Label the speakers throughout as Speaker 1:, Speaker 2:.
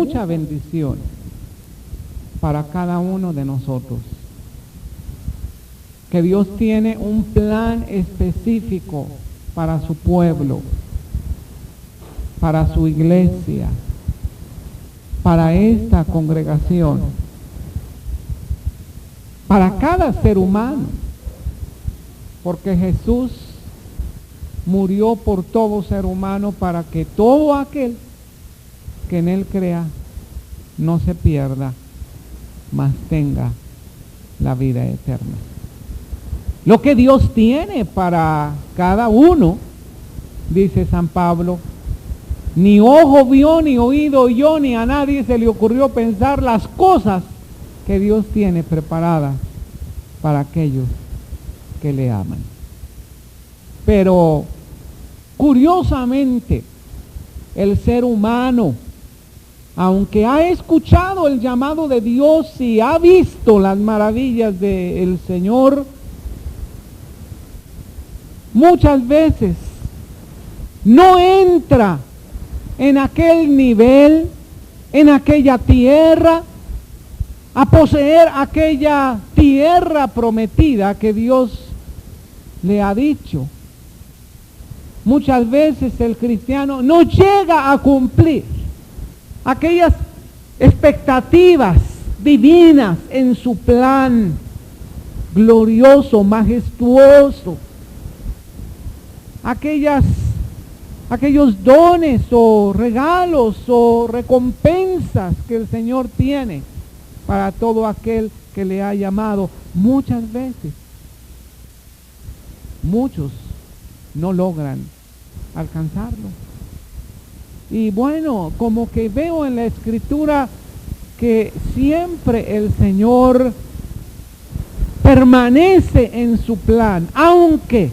Speaker 1: mucha bendición para cada uno de nosotros. Que Dios tiene un plan específico para su pueblo, para su iglesia, para esta congregación, para cada ser humano, porque Jesús murió por todo ser humano para que todo aquel que en él crea no se pierda, mas tenga la vida eterna. Lo que Dios tiene para cada uno, dice San Pablo, ni ojo vio, ni oído oyó, ni a nadie se le ocurrió pensar las cosas que Dios tiene preparadas para aquellos que le aman. Pero curiosamente, el ser humano, aunque ha escuchado el llamado de Dios y ha visto las maravillas del Señor, muchas veces no entra en aquel nivel, en aquella tierra, a poseer aquella tierra prometida que Dios le ha dicho. Muchas veces el cristiano no llega a cumplir aquellas expectativas divinas en su plan glorioso, majestuoso, aquellos dones o regalos o recompensas que el Señor tiene para todo aquel que le ha llamado. Muchas veces, muchos no logran alcanzarlo. Y bueno, como que veo en la Escritura que siempre el Señor permanece en su plan, aunque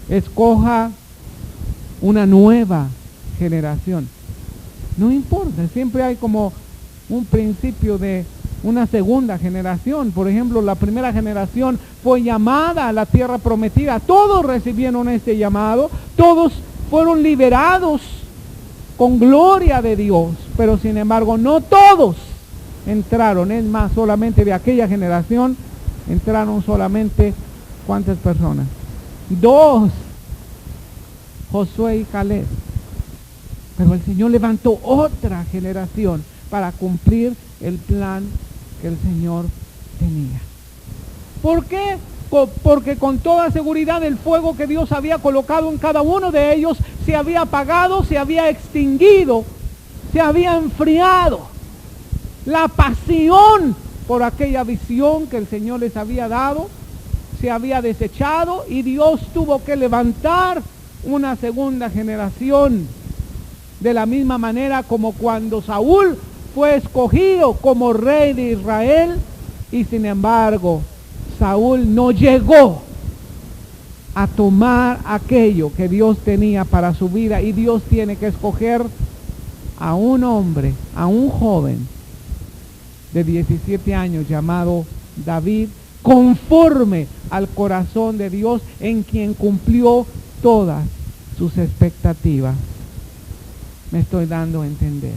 Speaker 1: escoja una nueva generación. No importa, siempre hay como un principio de una segunda generación. Por ejemplo, la primera generación fue llamada a la tierra prometida. Todos recibieron este llamado, todos fueron liberados con gloria de Dios, pero sin embargo no todos entraron. Es más, solamente de aquella generación entraron solamente, ¿cuántas personas? 2, Josué y Caleb. Pero el Señor levantó otra generación para cumplir el plan que el Señor tenía. ¿Por qué? Porque con toda seguridad el fuego que Dios había colocado en cada uno de ellos se había apagado, se había extinguido, se había enfriado. La pasión por aquella visión que el Señor les había dado se había desechado y Dios tuvo que levantar una segunda generación. De la misma manera como cuando Saúl fue escogido como rey de Israel y sin embargo Saúl no llegó a tomar aquello que Dios tenía para su vida, y Dios tiene que escoger a un hombre, a un joven de 17 años llamado David, conforme al corazón de Dios, en quien cumplió todas sus expectativas. Me estoy dando a entender.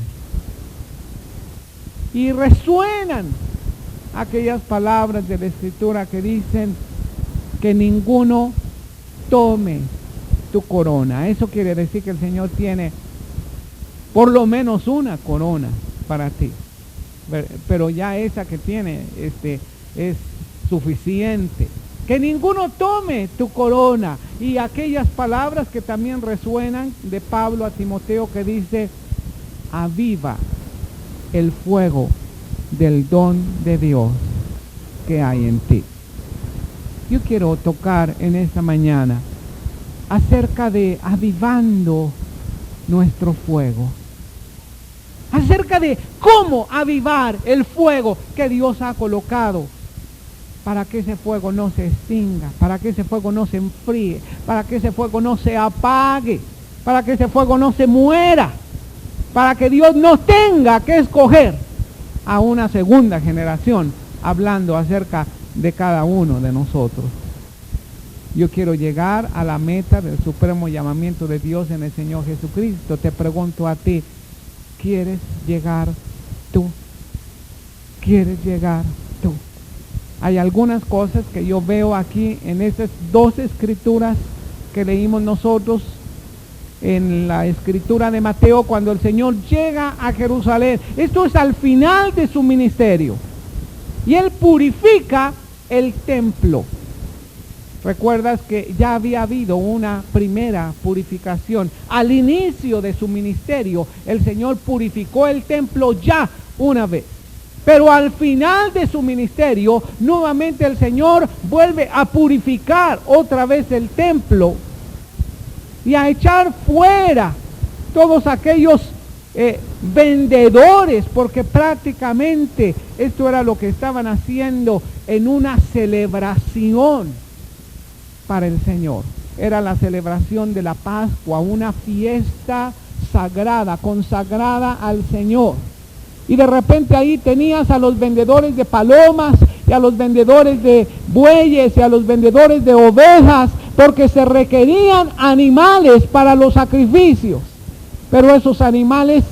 Speaker 1: Y resuenan aquellas palabras de la Escritura que dicen que ninguno tome tu corona. Eso quiere decir que el Señor tiene por lo menos una corona para ti. Pero ya esa que tiene es suficiente. Que ninguno tome tu corona. Y aquellas palabras que también resuenan de Pablo a Timoteo que dice: aviva el fuego del don de Dios que hay en ti. Yo quiero tocar en esta mañana acerca de avivando nuestro fuego, acerca de cómo avivar el fuego que Dios ha colocado, para que ese fuego no se extinga, para que ese fuego no se enfríe, para que ese fuego no se apague, para que ese fuego no se muera, para que Dios no tenga que escoger a una segunda generación, hablando acerca de cada uno de nosotros. Yo quiero llegar a la meta del supremo llamamiento de Dios en el Señor Jesucristo. Te pregunto a ti, quieres llegar tú? ¿Quieres llegar tú? Hay algunas cosas que yo veo aquí en estas dos escrituras que leímos nosotros, en la escritura de Mateo, cuando el Señor llega a Jerusalén. Esto es al final de su ministerio. Y Él purifica el templo. Recuerdas que ya había habido una primera purificación. Al inicio de su ministerio, el Señor purificó el templo ya una vez. Pero al final de su ministerio, nuevamente el Señor vuelve a purificar otra vez el templo y a echar fuera todos aquellos vendedores, porque prácticamente esto era lo que estaban haciendo en una celebración para el Señor. Era la celebración de la Pascua, una fiesta sagrada, consagrada al Señor. Y de repente ahí tenías a los vendedores de palomas y a los vendedores de bueyes y a los vendedores de ovejas, porque se requerían animales para los sacrificios. Pero esos animales,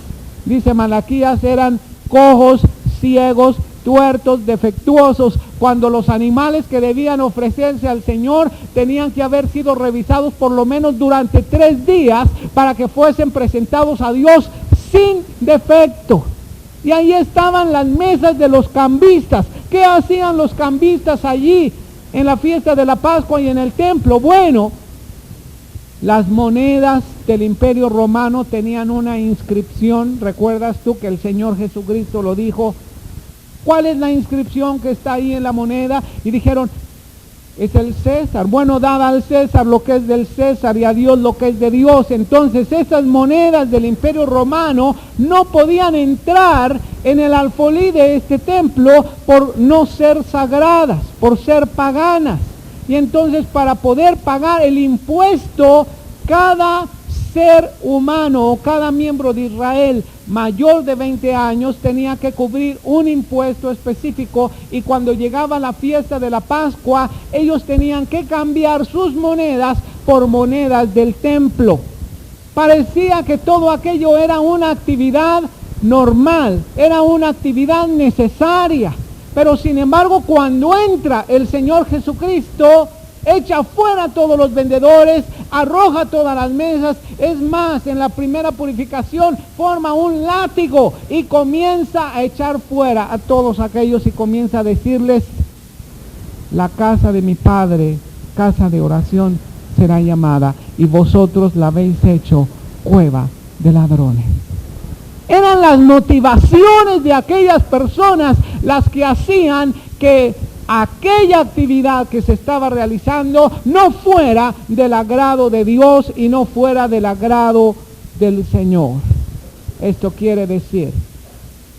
Speaker 1: dice Malaquías, eran cojos, ciegos, tuertos, defectuosos, cuando los animales que debían ofrecerse al Señor tenían que haber sido revisados por lo menos durante 3 días para que fuesen presentados a Dios sin defecto. Y ahí estaban las mesas de los cambistas. ¿Qué hacían los cambistas allí en la fiesta de la Pascua y en el templo? Bueno, las monedas del Imperio Romano tenían una inscripción. ¿Recuerdas tú que el Señor Jesucristo lo dijo? ¿Cuál es la inscripción que está ahí en la moneda? Y dijeron, es el César. Bueno, dada al César lo que es del César y a Dios lo que es de Dios. Entonces esas monedas del Imperio Romano no podían entrar en el alfolí de este templo por no ser sagradas, por ser paganas. Y entonces para poder pagar el impuesto, cada ser humano o cada miembro de Israel mayor de 20 años tenía que cubrir un impuesto específico, y cuando llegaba la fiesta de la Pascua, ellos tenían que cambiar sus monedas por monedas del templo. Parecía que todo aquello era una actividad normal, era una actividad necesaria, pero sin embargo cuando entra el Señor Jesucristo, echa fuera a todos los vendedores, arroja todas las mesas. Es más, en la primera purificación forma un látigo y comienza a echar fuera a todos aquellos y comienza a decirles, la casa de mi Padre, casa de oración será llamada, y vosotros la habéis hecho cueva de ladrones. Eran las motivaciones de aquellas personas las que hacían que aquella actividad que se estaba realizando no fuera del agrado de Dios y no fuera del agrado del Señor. Esto quiere decir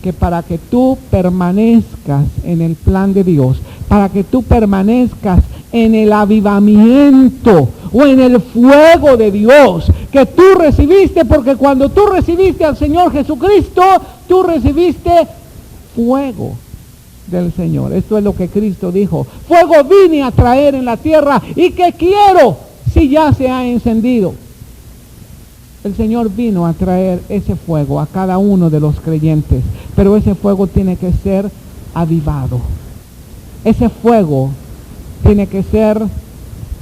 Speaker 1: que para que tú permanezcas en el plan de Dios, para que tú permanezcas en el avivamiento o en el fuego de Dios que tú recibiste, porque cuando tú recibiste al Señor Jesucristo, tú recibiste fuego del Señor. Esto es lo que Cristo dijo: fuego vine a traer en la tierra, y que quiero si ya se ha encendido. El Señor vino a traer ese fuego a cada uno de los creyentes, pero ese fuego tiene que ser avivado. Ese fuego tiene que ser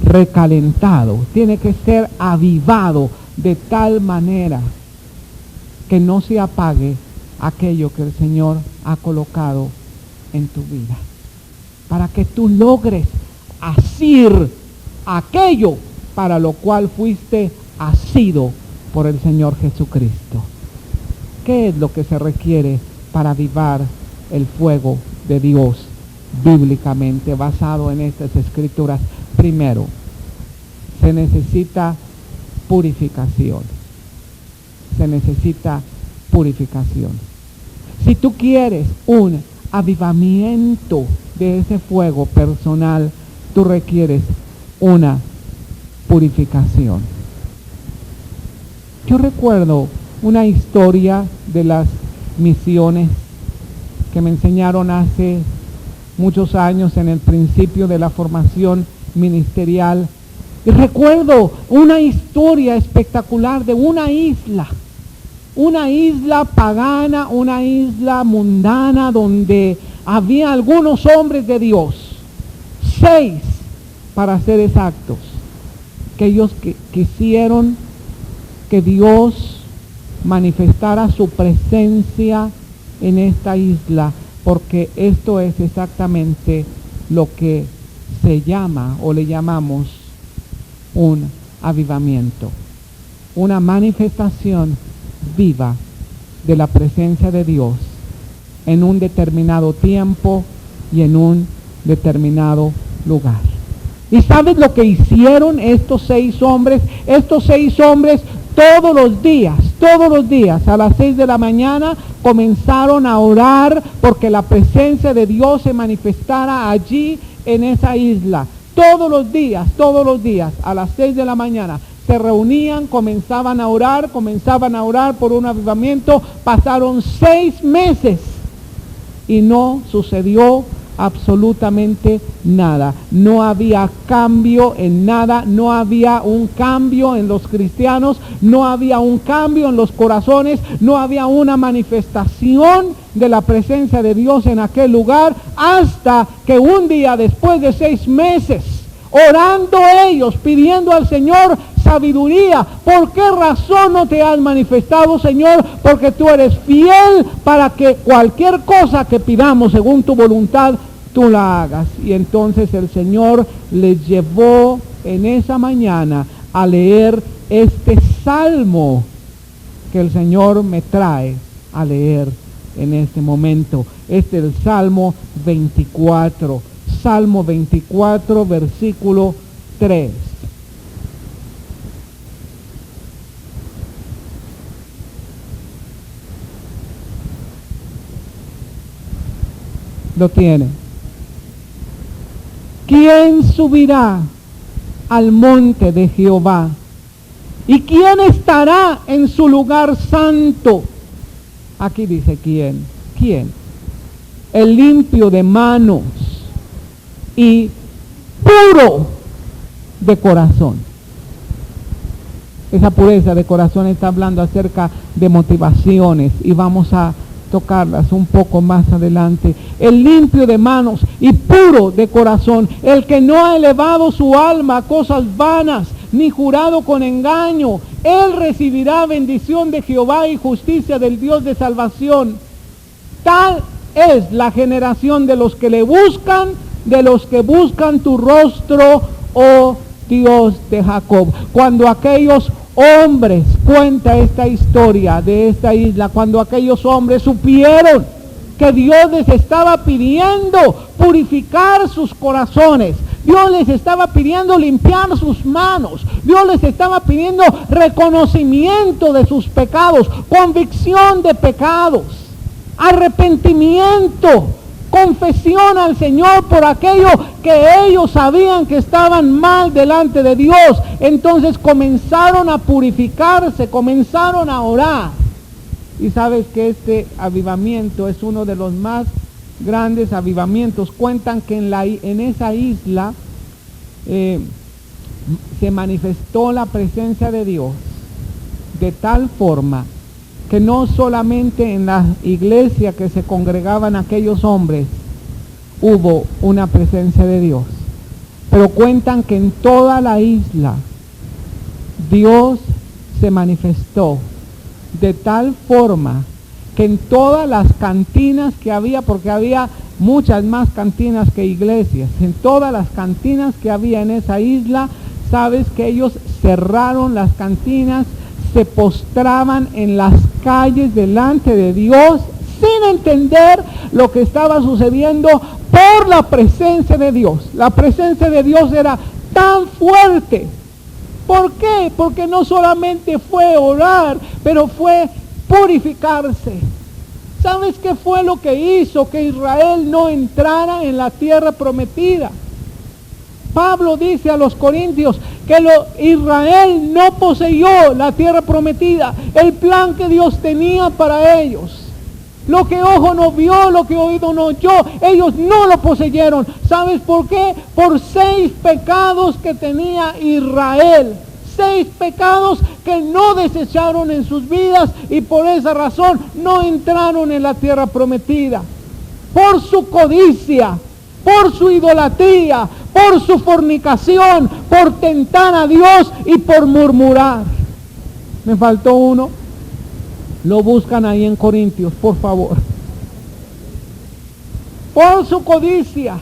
Speaker 1: recalentado, tiene que ser avivado de tal manera que no se apague aquello que el Señor ha colocado en tu vida, para que tú logres asir aquello para lo cual fuiste asido por el Señor Jesucristo. ¿Qué es lo que se requiere para avivar el fuego de Dios bíblicamente basado en estas escrituras? Primero, se necesita purificación. Se necesita purificación. Si tú quieres un avivamiento de ese fuego personal, tú requieres una purificación. Yo recuerdo una historia de las misiones que me enseñaron hace muchos años en el principio de la formación ministerial, y recuerdo una historia espectacular de una isla una isla pagana, una isla mundana donde había algunos hombres de Dios, 6 para ser exactos, que ellos quisieron que Dios manifestara su presencia en esta isla, porque esto es exactamente lo que se llama o le llamamos un avivamiento, una manifestación viva de la presencia de Dios en un determinado tiempo y en un determinado lugar. ¿Y sabes lo que hicieron estos 6 hombres? Estos 6 hombres todos los días a las 6 de la mañana comenzaron a orar porque la presencia de Dios se manifestara allí en esa isla. Todos los días a las 6 de la mañana se reunían, comenzaban a orar por un avivamiento. Pasaron 6 meses y no sucedió absolutamente nada. No había cambio en nada, no había un cambio en los cristianos, no había un cambio en los corazones, no había una manifestación de la presencia de Dios en aquel lugar, hasta que un día, después de 6 meses, orando ellos, pidiendo al Señor sabiduría. ¿Por qué razón no te has manifestado, Señor? Porque tú eres fiel para que cualquier cosa que pidamos según tu voluntad, tú la hagas. Y entonces el Señor les llevó en esa mañana a leer este salmo que el Señor me trae a leer en este momento. Este es el Salmo 24. Salmo 24, versículo 3. Lo tiene. ¿Quién subirá al monte de Jehová? ¿Y quién estará en su lugar santo? Aquí dice quién. ¿Quién? El limpio de manos y puro de corazón. Esa pureza de corazón está hablando acerca de motivaciones y vamos a tocarlas un poco más adelante. El limpio de manos y puro de corazón, el que no ha elevado su alma a cosas vanas, ni jurado con engaño, él recibirá bendición de Jehová y justicia del Dios de salvación. Tal es la generación de los que le buscan, de los que buscan tu rostro, oh Dios de Jacob. Cuando aquellos hombres, cuenta esta historia de esta isla, cuando aquellos hombres supieron que Dios les estaba pidiendo purificar sus corazones, Dios les estaba pidiendo limpiar sus manos, Dios les estaba pidiendo reconocimiento de sus pecados, convicción de pecados, arrepentimiento, confesión al Señor por aquello que ellos sabían que estaban mal delante de Dios. Entonces comenzaron a purificarse, comenzaron a orar. Y sabes que este avivamiento es uno de los más grandes avivamientos. Cuentan que en esa isla se manifestó la presencia de Dios de tal forma que no solamente en la iglesia que se congregaban aquellos hombres hubo una presencia de Dios, pero cuentan que en toda la isla Dios se manifestó de tal forma que en todas las cantinas que había, porque había muchas más cantinas que iglesias, en todas las cantinas que había en esa isla, sabes que ellos cerraron las cantinas, se postraban en las calles delante de Dios sin entender lo que estaba sucediendo por la presencia de Dios. La presencia de Dios era tan fuerte. ¿Por qué? Porque no solamente fue orar, pero fue purificarse. ¿Sabes qué fue lo que hizo que Israel no entrara en la tierra prometida? Pablo dice a los corintios que Israel no poseyó la tierra prometida, el plan que Dios tenía para ellos. Lo que ojo no vio, lo que oído no oyó, ellos no lo poseyeron. ¿Sabes por qué? Por 6 pecados que tenía Israel. 6 pecados que no desecharon en sus vidas y por esa razón no entraron en la tierra prometida. Por su codicia, por su idolatría, por su fornicación, por tentar a Dios y por murmurar. Me faltó uno. Lo buscan ahí en Corintios, por favor. Por su codicia,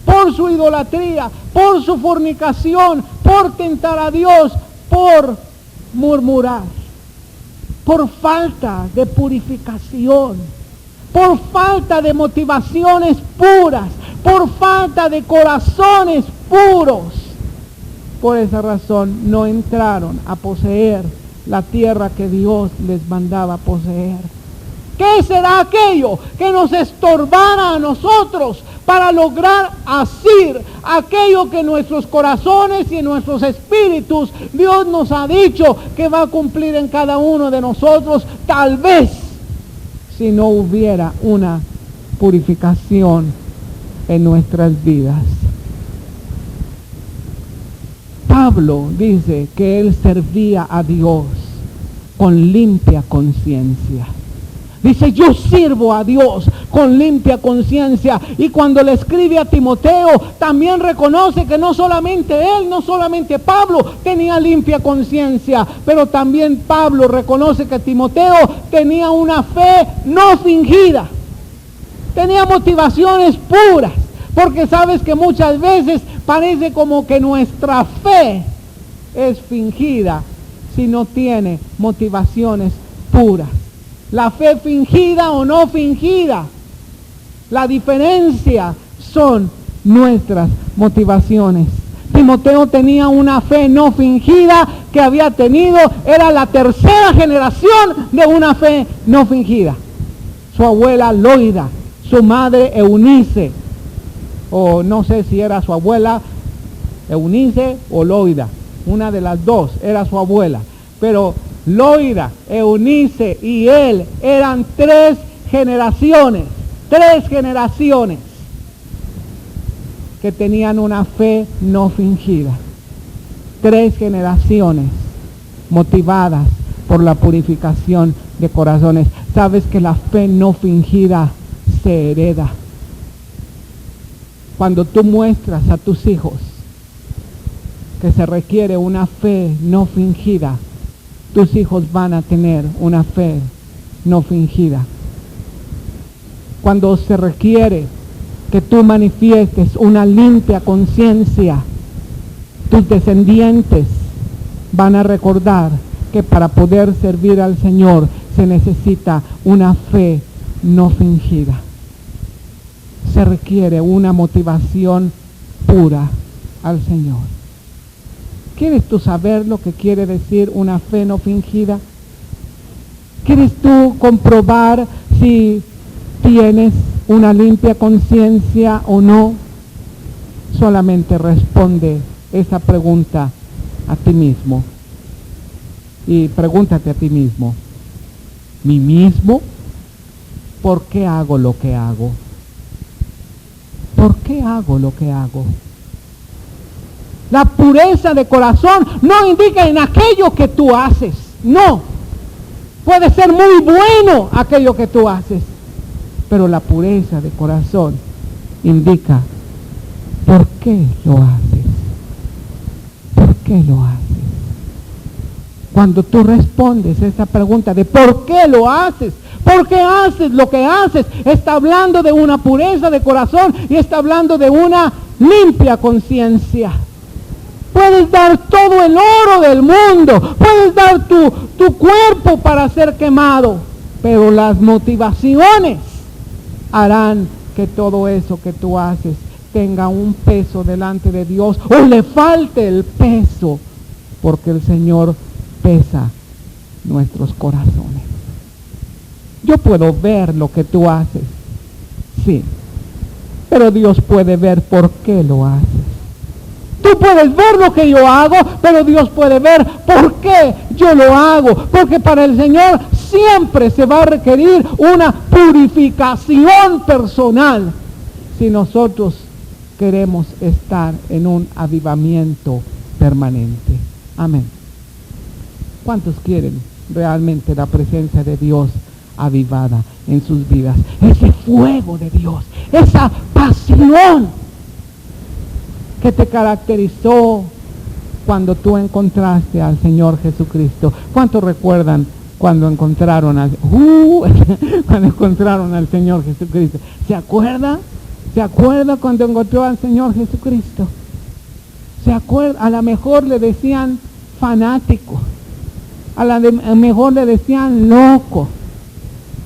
Speaker 1: por su idolatría, por su fornicación, por tentar a Dios, por murmurar, por falta de purificación, por falta de motivaciones puras, por falta de corazones puros. Por esa razón no entraron a poseer la tierra que Dios les mandaba poseer. ¿Qué será aquello que nos estorbara a nosotros para lograr asir aquello que en nuestros corazones y en nuestros espíritus Dios nos ha dicho que va a cumplir en cada uno de nosotros? Tal vez si no hubiera una purificación en nuestras vidas. Pablo dice que él servía a Dios con limpia conciencia. Dice, yo sirvo a Dios con limpia conciencia. Y cuando le escribe a Timoteo, también reconoce que no solamente él, no solamente Pablo tenía limpia conciencia, pero también Pablo reconoce que Timoteo tenía una fe no fingida. Tenía motivaciones puras. Porque sabes que muchas veces parece como que nuestra fe es fingida si no tiene motivaciones puras. La fe fingida o no fingida, la diferencia son nuestras motivaciones. Timoteo tenía una fe no fingida que había tenido, era la tercera generación de una fe no fingida. Su abuela Loida, su madre Eunice, o no sé si era su abuela Eunice o Loida, una de las dos era su abuela, pero Loida, Eunice y él eran tres generaciones que tenían una fe no fingida. 3 generaciones motivadas por la purificación de corazones. Sabes que la fe no fingida se hereda. Cuando tú muestras a tus hijos que se requiere una fe no fingida, tus hijos van a tener una fe no fingida. Cuando se requiere que tú manifiestes una limpia conciencia, tus descendientes van a recordar que para poder servir al Señor se necesita una fe no fingida. Se requiere una motivación pura al Señor. ¿Quieres tú saber lo que quiere decir una fe no fingida? ¿Quieres tú comprobar si tienes una limpia conciencia o no? Solamente responde esa pregunta a ti mismo. Y pregúntate a ti mismo, ¿mí mismo? ¿Por qué hago lo que hago? ¿Por qué hago lo que hago? La pureza de corazón no indica en aquello que tú haces. No. Puede ser muy bueno aquello que tú haces. Pero la pureza de corazón indica ¿por qué lo haces? ¿Por qué lo haces? Cuando tú respondes esa pregunta de ¿por qué lo haces? ¿Por qué haces lo que haces? Está hablando de una pureza de corazón y está hablando de una limpia conciencia. Puedes dar todo el oro del mundo, puedes dar tu cuerpo para ser quemado, pero las motivaciones harán que todo eso que tú haces tenga un peso delante de Dios o le falte el peso, porque el Señor pesa nuestros corazones. Yo puedo ver lo que tú haces, sí, pero Dios puede ver por qué lo haces. Tú puedes ver lo que yo hago, pero Dios puede ver por qué yo lo hago. Porque para el Señor siempre se va a requerir una purificación personal si nosotros queremos estar en un avivamiento permanente. Amén. ¿Cuántos quieren realmente la presencia de Dios avivada en sus vidas? Ese fuego de Dios, esa pasión que te caracterizó cuando tú encontraste al Señor Jesucristo. ¿Cuántos recuerdan cuando encontraron cuando encontraron al Señor Jesucristo? ¿Se acuerda? ¿Se acuerda cuando encontró al Señor Jesucristo? ¿Se acuerda? A lo mejor le decían fanático, a lo mejor le decían loco,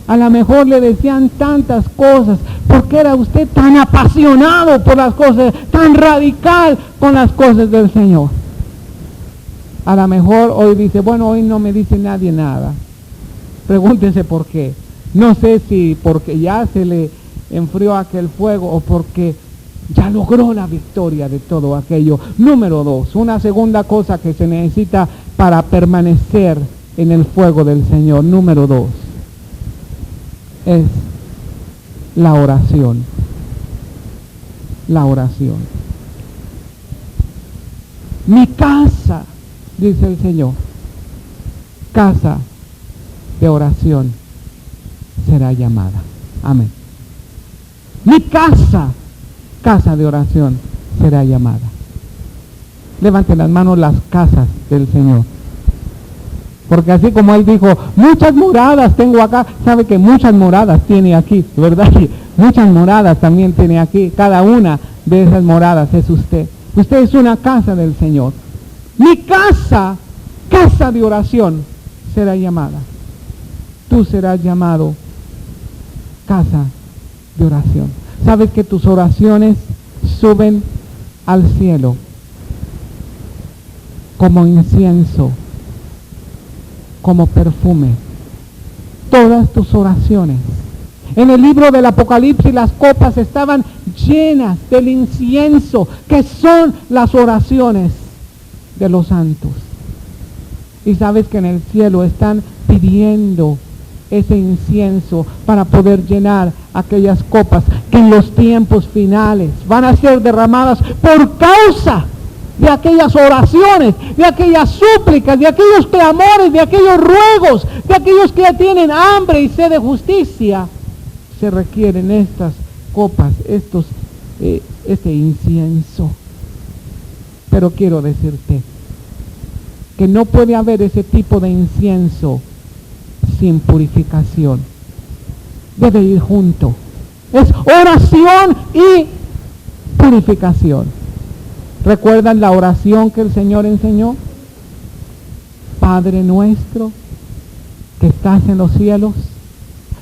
Speaker 1: a lo mejor le decían tantas cosas, porque era usted tan apasionado por las cosas, tan radical con las cosas del Señor. A lo mejor hoy dice, bueno, hoy no me dice nadie nada. Pregúntese por qué. No sé si porque ya se le enfrió aquel fuego o porque ya logró la victoria de todo aquello. Número 2, una segunda cosa que se necesita para permanecer en el fuego del Señor. Número 2 es la oración. La oración. Mi casa, dice el Señor, casa de oración será llamada. Amén. Mi casa de oración será llamada. Levanten las manos las casas del Señor. Porque así como Él dijo, muchas moradas tengo acá, sabe que muchas moradas tiene aquí, ¿verdad? Muchas moradas también tiene aquí. Cada una de esas moradas es usted. Usted es una casa del Señor. Mi casa de oración será llamada. Tú serás llamado casa de oración. Sabes que tus oraciones suben al cielo como incienso, como perfume. Todas tus oraciones. En el libro del Apocalipsis las copas estaban llenas del incienso, que son las oraciones de los santos. Y sabes que en el cielo están pidiendo ese incienso para poder llenar aquellas copas que en los tiempos finales van a ser derramadas por causa de aquellas oraciones, de aquellas súplicas, de aquellos clamores, de aquellos ruegos, de aquellos que ya tienen hambre y sed de justicia. Se requieren estas copas, este incienso. Pero quiero decirte que no puede haber ese tipo de incienso sin purificación. Debe ir junto. Es oración y purificación. ¿Recuerdan la oración que el Señor enseñó? Padre nuestro que estás en los cielos,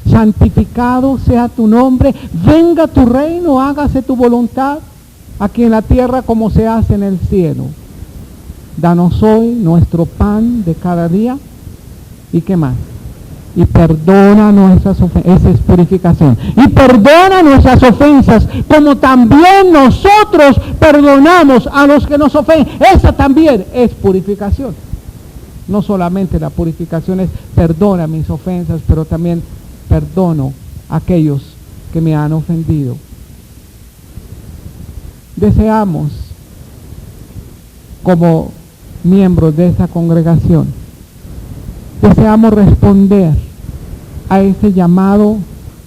Speaker 1: santificado sea tu nombre, venga tu reino, hágase tu voluntad, aquí en la tierra como se hace en el cielo. Danos hoy nuestro pan de cada día. ¿Y qué más? Y perdona nuestras ofensas. Esa es purificación. Y perdona nuestras ofensas, como también nosotros perdonamos a los que nos ofenden. Esa también es purificación. No solamente la purificación es perdona mis ofensas, pero también perdono a aquellos que me han ofendido. Deseamos, como miembros de esta congregación, deseamos responder a ese llamado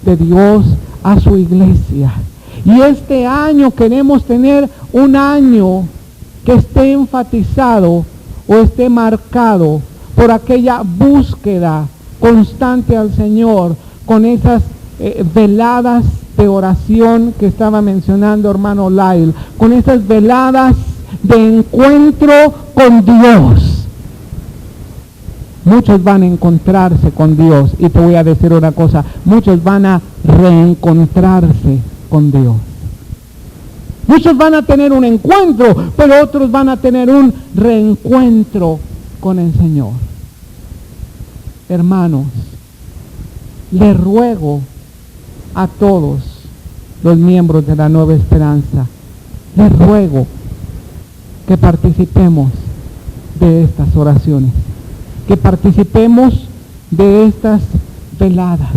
Speaker 1: de Dios a su iglesia. Y este año queremos tener un año que esté enfatizado o esté marcado por aquella búsqueda constante al Señor, con esas veladas de oración que estaba mencionando hermano Lyle, con esas veladas de encuentro con Dios. Muchos van a encontrarse con Dios, y te voy a decir una cosa, muchos van a reencontrarse con Dios. Muchos van a tener un encuentro, pero otros van a tener un reencuentro con el Señor. Hermanos, les ruego a todos los miembros de la Nueva Esperanza, les ruego que participemos de estas oraciones, que participemos de estas veladas.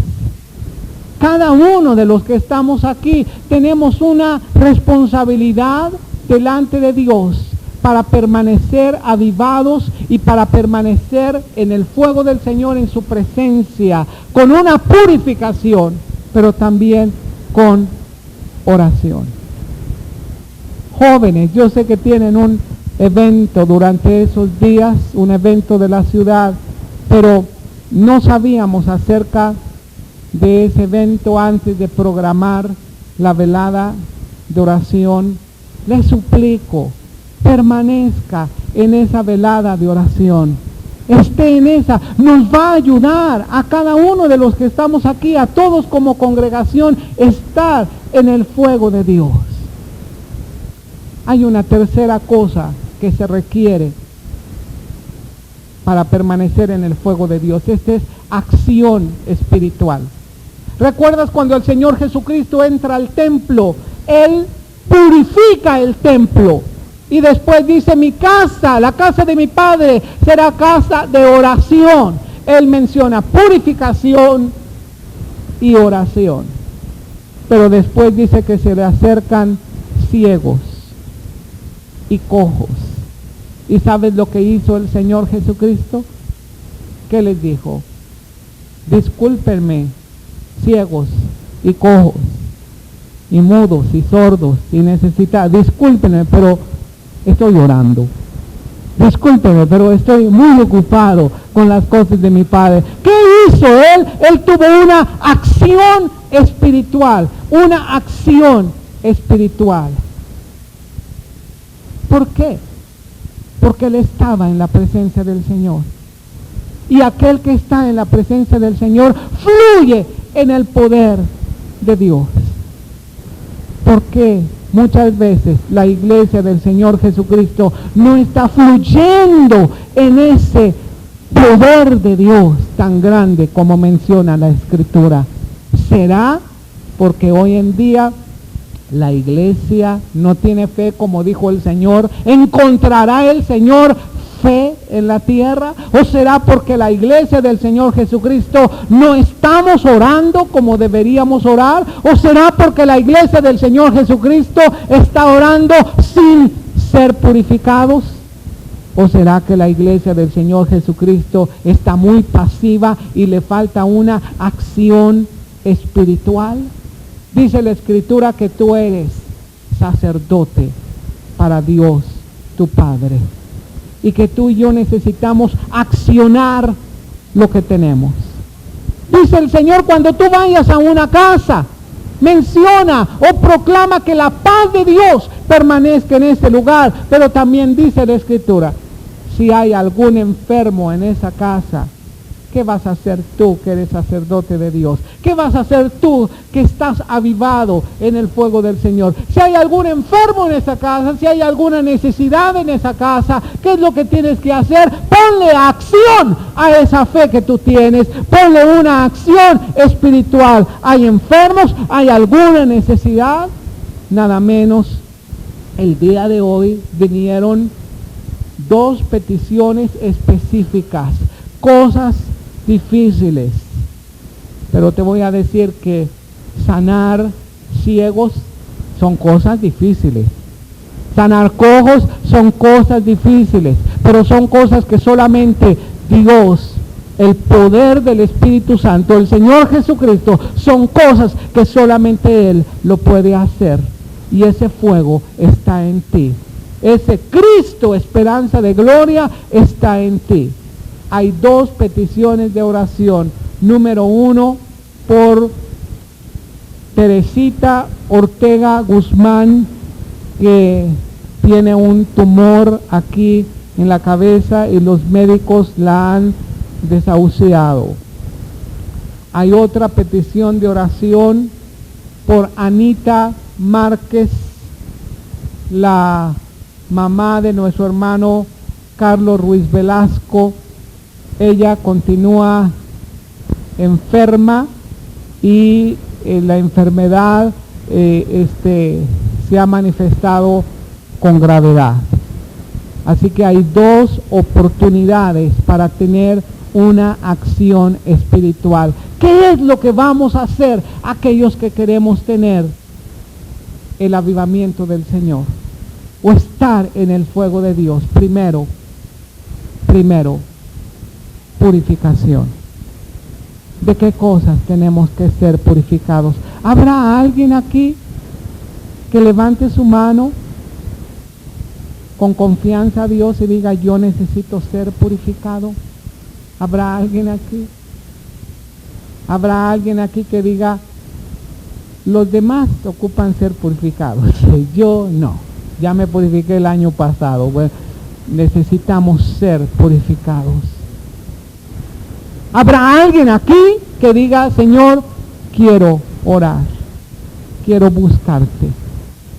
Speaker 1: Cada uno de los que estamos aquí tenemos una responsabilidad delante de Dios para permanecer avivados y para permanecer en el fuego del Señor, en su presencia, con una purificación, pero también con oración. Jóvenes, yo sé que tienen un evento durante esos días, un evento de la ciudad, pero no sabíamos acerca de ese evento antes de programar la velada de oración. Les suplico, permanezca en esa velada de oración, esté en esa, nos va a ayudar a cada uno de los que estamos aquí, a todos como congregación, estar en el fuego de Dios. Hay una tercera cosa que se requiere para permanecer en el fuego de Dios. Esta es acción espiritual. ¿Recuerdas cuando el Señor Jesucristo entra al templo? Él purifica el templo y después dice: mi casa, la casa de mi Padre, será casa de oración. Él menciona purificación y oración, pero después dice que se le acercan ciegos y cojos. ¿Y sabes lo que hizo el Señor Jesucristo? ¿Qué les dijo? Discúlpenme, ciegos y cojos y mudos y sordos y necesitados, discúlpenme, pero estoy orando. Discúlpenme, pero estoy muy ocupado con las cosas de mi Padre. ¿Qué hizo él? Él tuvo una acción espiritual, una acción espiritual. ¿Por qué? Porque él estaba en la presencia del Señor. Y aquel que está en la presencia del Señor fluye en el poder de Dios. Porque muchas veces la iglesia del Señor Jesucristo no está fluyendo en ese poder de Dios tan grande como menciona la Escritura. ¿Será porque hoy en día la iglesia no tiene fe, como dijo el Señor? ¿Encontrará el Señor fe en la tierra? ¿O será porque la iglesia del Señor Jesucristo no estamos orando como deberíamos orar? ¿O será porque la iglesia del Señor Jesucristo está orando sin ser purificados? ¿O será que la iglesia del Señor Jesucristo está muy pasiva y le falta una acción espiritual? Dice la Escritura que tú eres sacerdote para Dios tu Padre, y que tú y yo necesitamos accionar lo que tenemos. Dice el Señor: cuando tú vayas a una casa, menciona o proclama que la paz de Dios permanezca en ese lugar. Pero también dice la Escritura: si hay algún enfermo en esa casa, ¿qué vas a hacer tú que eres sacerdote de Dios? ¿Qué vas a hacer tú que estás avivado en el fuego del Señor? Si hay algún enfermo en esa casa, si hay alguna necesidad en esa casa, ¿qué es lo que tienes que hacer? Ponle acción a esa fe que tú tienes. Ponle una acción espiritual. ¿Hay enfermos? ¿Hay alguna necesidad? Nada menos, el día de hoy vinieron 2 peticiones específicas, cosas difíciles, pero te voy a decir que sanar ciegos son cosas difíciles, sanar cojos son cosas difíciles, pero son cosas que solamente Dios, el poder del Espíritu Santo, el Señor Jesucristo, son cosas que solamente Él lo puede hacer. Y ese fuego está en ti, ese Cristo, esperanza de gloria, está en ti. Hay 2 peticiones de oración. Número 1, por Teresita Ortega Guzmán, que tiene un tumor aquí en la cabeza y los médicos la han desahuciado. Hay otra petición de oración por Anita Márquez, la mamá de nuestro hermano Carlos Ruiz Velasco. Ella continúa enferma y la enfermedad se ha manifestado con gravedad. Así que hay 2 oportunidades para tener una acción espiritual. ¿Qué es lo que vamos a hacer aquellos que queremos tener el avivamiento del Señor? o estar en el fuego de Dios. Primero, purificación. ¿De qué cosas tenemos que ser purificados? ¿Habrá alguien aquí que levante su mano con confianza a Dios y diga, yo necesito ser purificado? ¿Habrá alguien aquí? ¿Habrá alguien aquí que diga, los demás ocupan ser purificados, yo no, ya me purifiqué el año pasado? Bueno, necesitamos ser purificados. ¿Habrá alguien aquí que diga, Señor, quiero orar, quiero buscarte,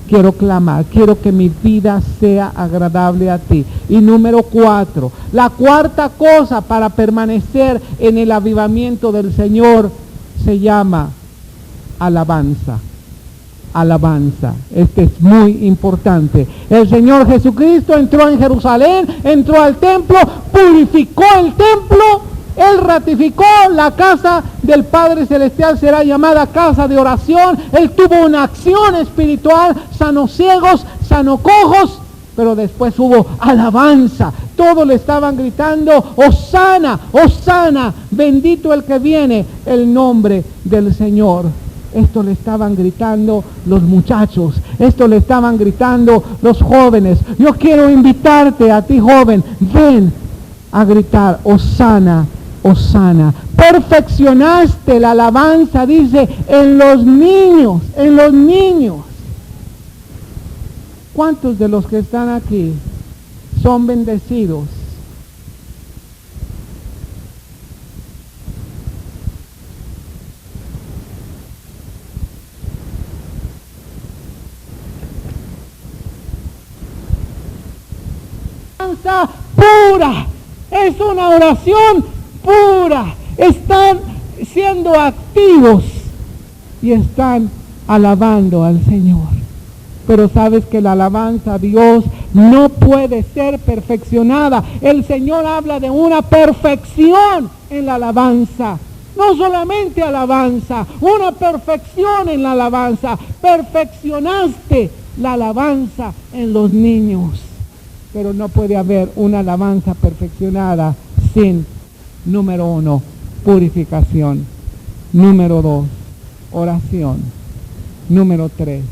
Speaker 1: quiero clamar, quiero que mi vida sea agradable a ti? Y número 4, la cuarta cosa para permanecer en el avivamiento del Señor se llama alabanza. Alabanza. Este es muy importante. El Señor Jesucristo entró en Jerusalén, entró al templo, purificó el templo. Él ratificó la casa del Padre Celestial será llamada casa de oración. Él tuvo una acción espiritual, sanó ciegos, sanó cojos, pero después hubo alabanza. Todos le estaban gritando, Hosana, Hosana, bendito el que viene el nombre del Señor. Esto le estaban gritando los muchachos, esto le estaban gritando los jóvenes. Yo quiero invitarte a ti, joven, ven a gritar, Hosana, Hosana. Perfeccionaste la alabanza, dice, en los niños, en los niños. ¿Cuántos de los que están aquí son bendecidos? Alabanza pura, es una oración pura. Están siendo activos y están alabando al Señor. Pero sabes que la alabanza a Dios no puede ser perfeccionada. El Señor habla de una perfección en la alabanza. No solamente alabanza, una perfección en la alabanza. Perfeccionaste la alabanza en los niños. Pero no puede haber una alabanza perfeccionada sin, número 1, purificación. Número 2, oración. Número 3,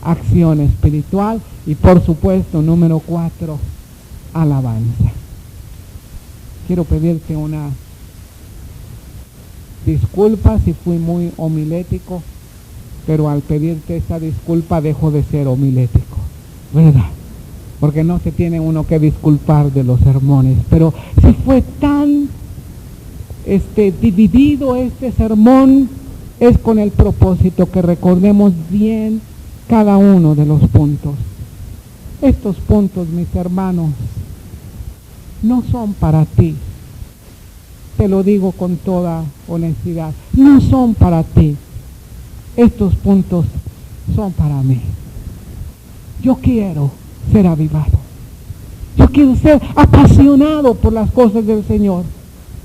Speaker 1: acción espiritual. Y por supuesto, número 4, alabanza. Quiero pedirte una disculpa si fui muy homilético, pero al pedirte esa disculpa dejo de ser homilético, ¿verdad? Porque no se tiene uno que disculpar de los sermones. Pero si fue tan dividido este sermón, es con el propósito que recordemos bien cada uno de los puntos. Estos puntos, mis hermanos, no son para ti. Te lo digo con toda honestidad. No son para ti. Estos puntos son para mí. Yo quiero ser avivado. Yo quiero ser apasionado por las cosas del Señor.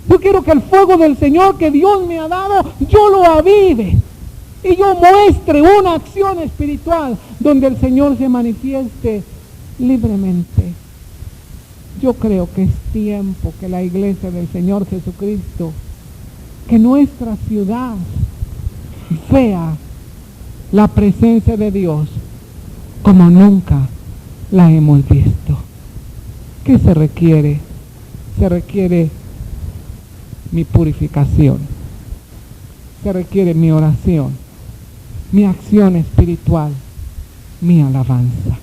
Speaker 1: Yo quiero que el fuego del Señor que Dios me ha dado, yo lo avive. Y yo muestre una acción espiritual donde el Señor se manifieste libremente. Yo creo que es tiempo que la iglesia del Señor Jesucristo, que nuestra ciudad vea la presencia de Dios como nunca la hemos visto. ¿Qué se requiere? Se requiere mi purificación. Se requiere mi oración, mi acción espiritual, mi alabanza.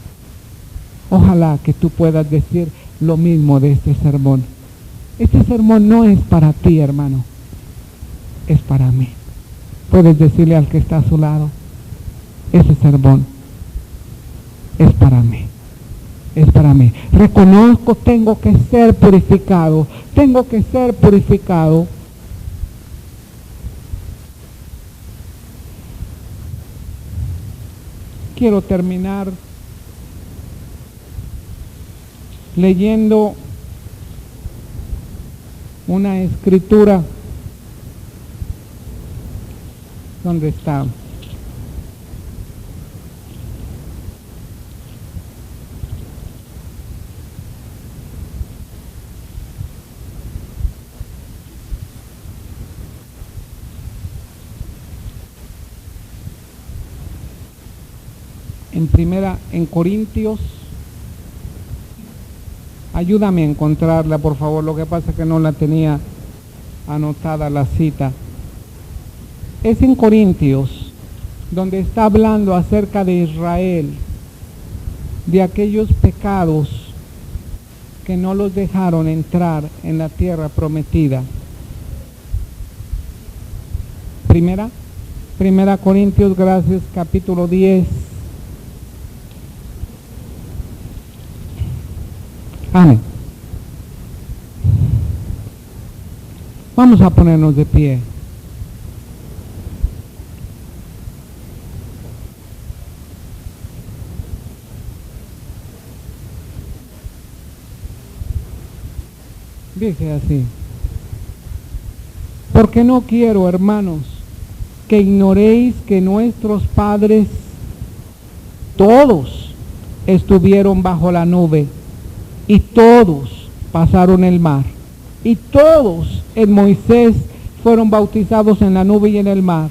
Speaker 1: Ojalá que tú puedas decir lo mismo de este sermón. Este sermón no es para ti, hermano, es para mí. Puedes decirle al que está a su lado, ese sermón es para mí. Es para mí. Reconozco, tengo que ser purificado. Tengo que ser purificado. Quiero terminar leyendo una escritura. ¿Dónde está? en Corintios. Ayúdame a encontrarla, por favor. Lo que pasa es que no la tenía anotada la cita. Es en Corintios, donde está hablando acerca de Israel, de aquellos pecados que no los dejaron entrar en la tierra prometida. Primera Corintios, gracias, capítulo 10. Amén. Vamos a ponernos de pie. Dice así: porque no quiero, hermanos, que ignoréis que nuestros padres todos estuvieron bajo la nube, y todos pasaron el mar, y todos en Moisés fueron bautizados en la nube y en el mar,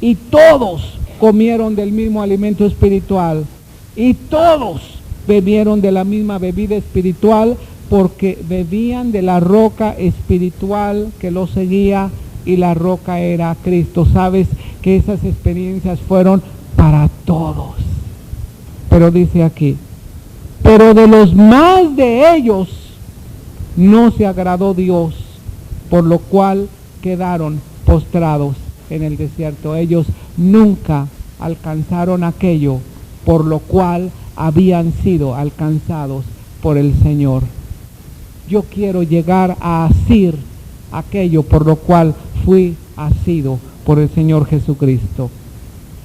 Speaker 1: y todos comieron del mismo alimento espiritual, y todos bebieron de la misma bebida espiritual, porque bebían de la roca espiritual que los seguía, y la roca era Cristo. Sabes que esas experiencias fueron para todos. Pero dice aquí: pero de los más de ellos no se agradó Dios, por lo cual quedaron postrados en el desierto. Ellos nunca alcanzaron aquello por lo cual habían sido alcanzados por el Señor. Yo quiero llegar a asir aquello por lo cual fui asido por el Señor Jesucristo.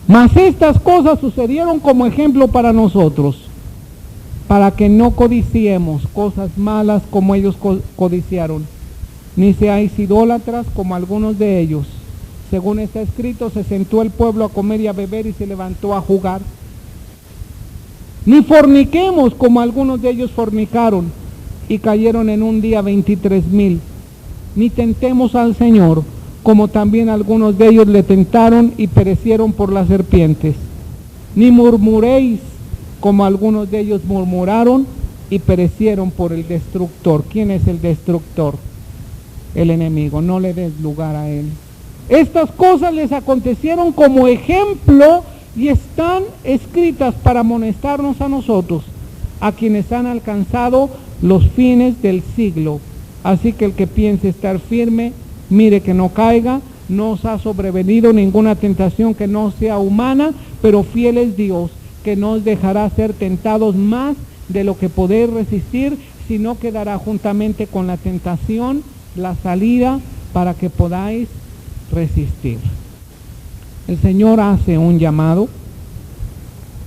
Speaker 1: Mas estas cosas sucedieron como ejemplo para nosotros, para que no codiciemos cosas malas como ellos codiciaron, ni seáis idólatras como algunos de ellos. Según está escrito, se sentó el pueblo a comer y a beber y se levantó a jugar. Ni forniquemos como algunos de ellos fornicaron y cayeron en un día 23,000. Ni tentemos al Señor, como también algunos de ellos le tentaron y perecieron por las serpientes. Ni murmuréis, como algunos de ellos murmuraron y perecieron por el destructor. ¿Quién es el destructor? El enemigo. No le des lugar a él. Estas cosas les acontecieron como ejemplo y están escritas para amonestarnos a nosotros, a quienes han alcanzado los fines del siglo. Así que el que piense estar firme, mire que no caiga. No os ha sobrevenido ninguna tentación que no sea humana, pero fiel es Dios, que no os dejará ser tentados más de lo que podéis resistir, sino que dará juntamente con la tentación la salida para que podáis resistir. El Señor hace un llamado.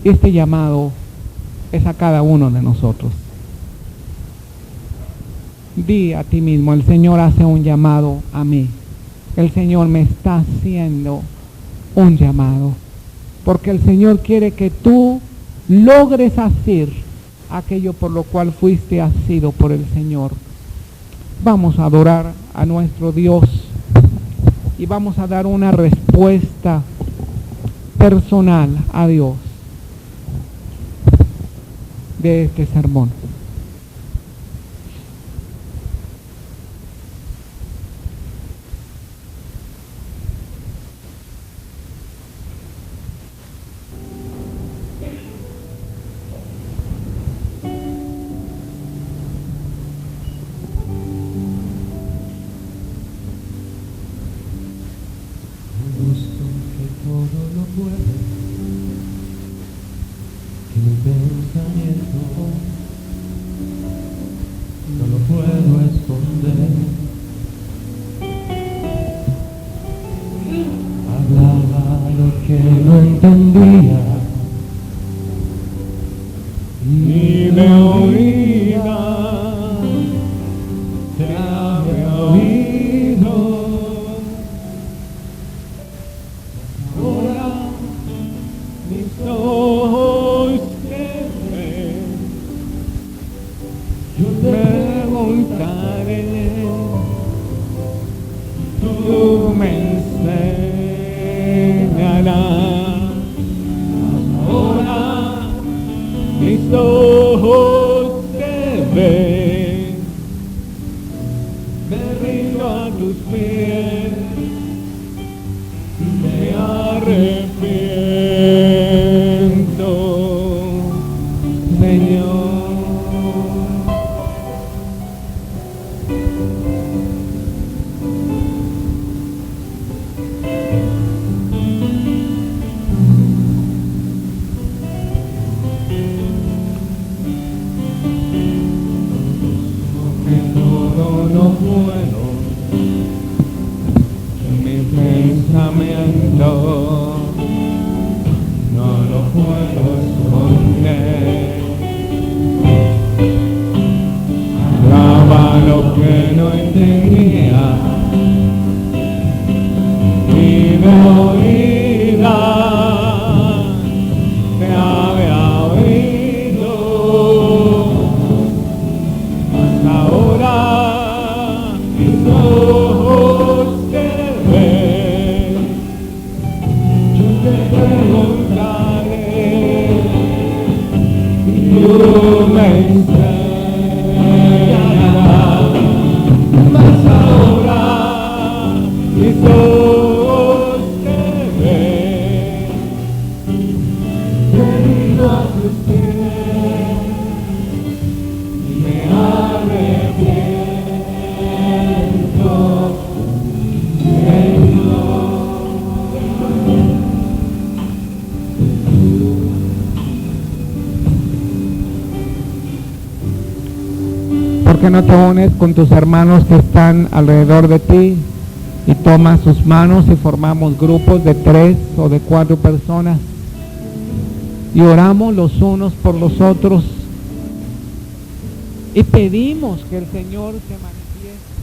Speaker 1: Este llamado es a cada uno de nosotros. Di a ti mismo: el Señor hace un llamado a mí. El Señor me está haciendo un llamado, porque el Señor quiere que tú logres hacer aquello por lo cual fuiste asido por el Señor. Vamos a adorar a nuestro Dios y vamos a dar una respuesta personal a Dios de este sermón.
Speaker 2: Ahora tus pies, me arrepiento, Señor. No puedo en mi pensamiento, no lo puedo esconder. Hablaba lo que no entendía y de oídas te había oído, hasta ahora mis ojos te ven. Yo te preguntaré y tú me enseñarás, mas ahora mis ojos te ven. Venido a tus pies y me arrepiento,
Speaker 1: ¿Por qué no te unes con tus hermanos que están alrededor de ti y tomas sus manos y formamos grupos de 3 o de 4 personas y oramos los unos por los otros y pedimos que el Señor se manifieste?